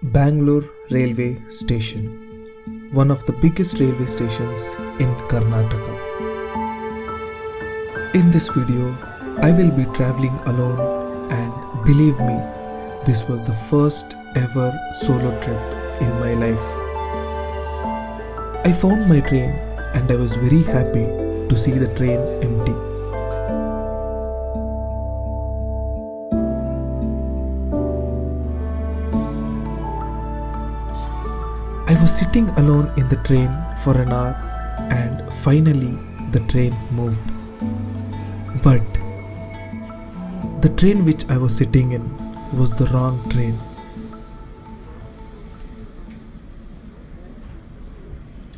Bangalore Railway Station, one of the biggest railway stations in Karnataka. In this video, I will be traveling alone, and believe me, this was the first ever solo trip in my life. I found my train and I was very happy to see the train empty. I was sitting alone in the train for an hour and finally the train moved. But the train which I was sitting in was the wrong train.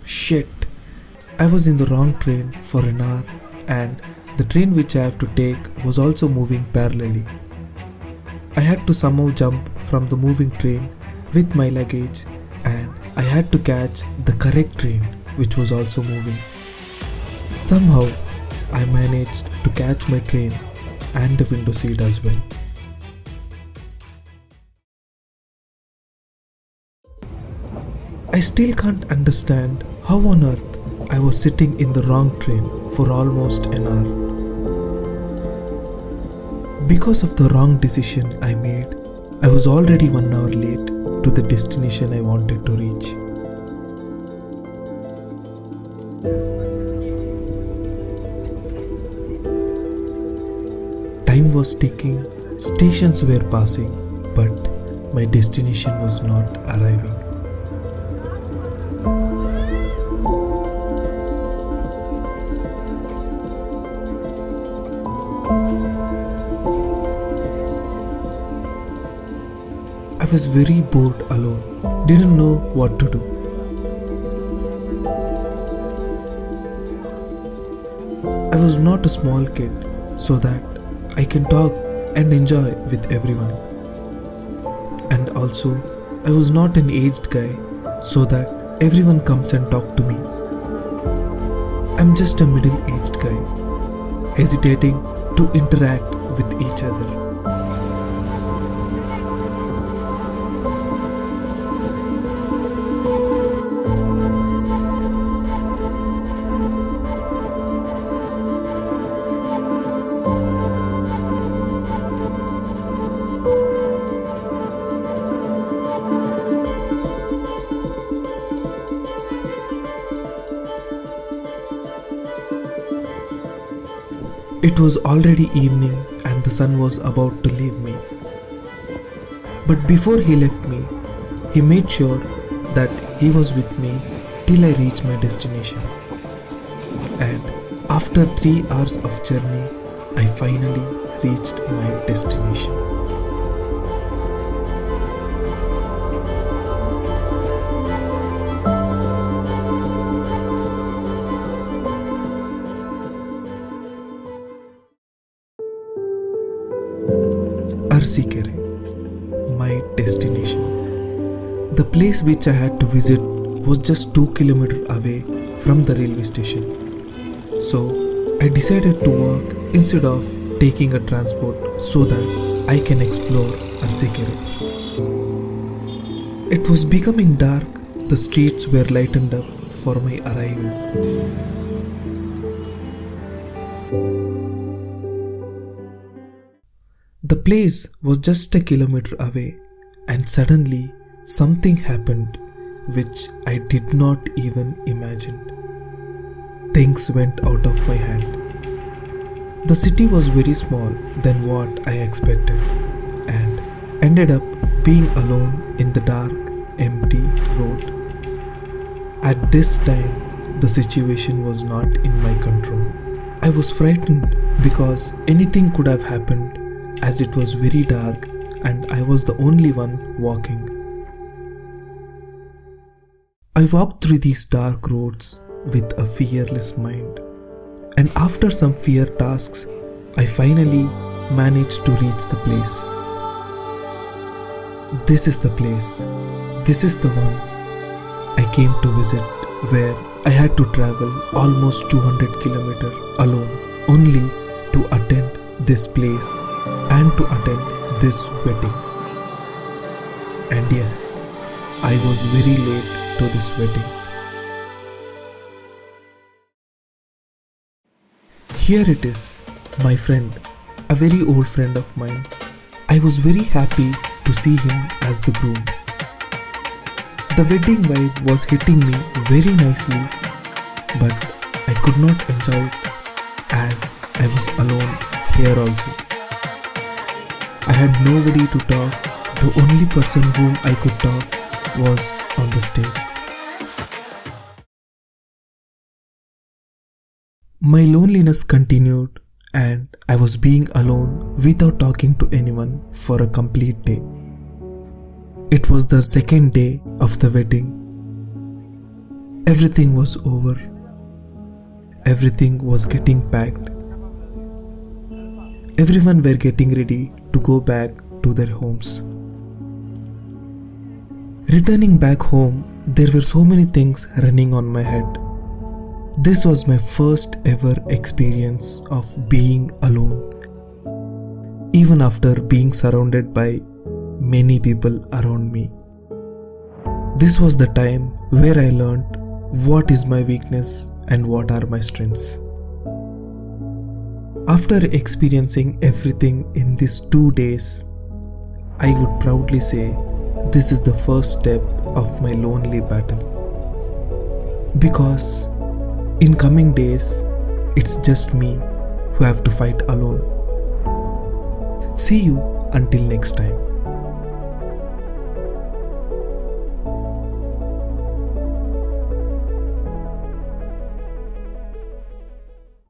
Shit! I was in the wrong train for an hour and the train which I have to take was also moving parallelly. I had to somehow jump from the moving train with my luggage and I had to catch the correct train which was also moving. Somehow I managed to catch my train and the window seat as well. I still can't understand how on earth I was sitting in the wrong train for almost an hour. Because of the wrong decision I made, I was already 1 hour late to the destination I wanted to reach. Time was ticking, stations were passing, but my destination was not arriving. I was very bored alone, didn't know what to do. I was not a small kid, so that I can talk and enjoy with everyone. And also, I was not an aged guy, so that everyone comes and talk to me. I'm just a middle-aged guy, hesitating to interact with each other. It was already evening and the sun was about to leave me. But before he left me, he made sure that he was with me till I reached my destination. And after 3 hours of journey, I finally reached my destination. Arsikere, my destination. The place which I had to visit was just 2 kilometers away from the railway station. So I decided to walk instead of taking a transport so that I can explore Arsikere. It was becoming dark, the streets were lightened up for my arrival. The place was just a kilometer away and suddenly something happened which I did not even imagine. Things went out of my hand. The city was very small than what I expected and ended up being alone in the dark, empty road. At this time, the situation was not in my control. I was frightened because anything could have happened as it was very dark and I was the only one walking. I walked through these dark roads with a fearless mind, and after some fear tasks, I finally managed to reach the place. This is the place. This is the one I came to visit, where I had to travel almost 200 kilometers alone only to attend this place and to attend this wedding. And yes, I was very late to this wedding. Here it is, my friend, a very old friend of mine. I was very happy to see him as the groom. The wedding vibe was hitting me very nicely, but I could not enjoy it as I was alone here also. I had nobody to talk. The only person whom I could talk was on the stage. My loneliness continued and I was being alone without talking to anyone for a complete day. It was the second day of the wedding. Everything was over. Everything was getting packed. Everyone were getting ready to go back to their homes. Returning back home, there were so many things running on my head. This was my first ever experience of being alone, even after being surrounded by many people around me. This was the time where I learned what is my weakness and what are my strengths. After experiencing everything in these 2 days, I would proudly say this is the first step of my lonely battle. Because in coming days, it's just me who have to fight alone. See you until next time.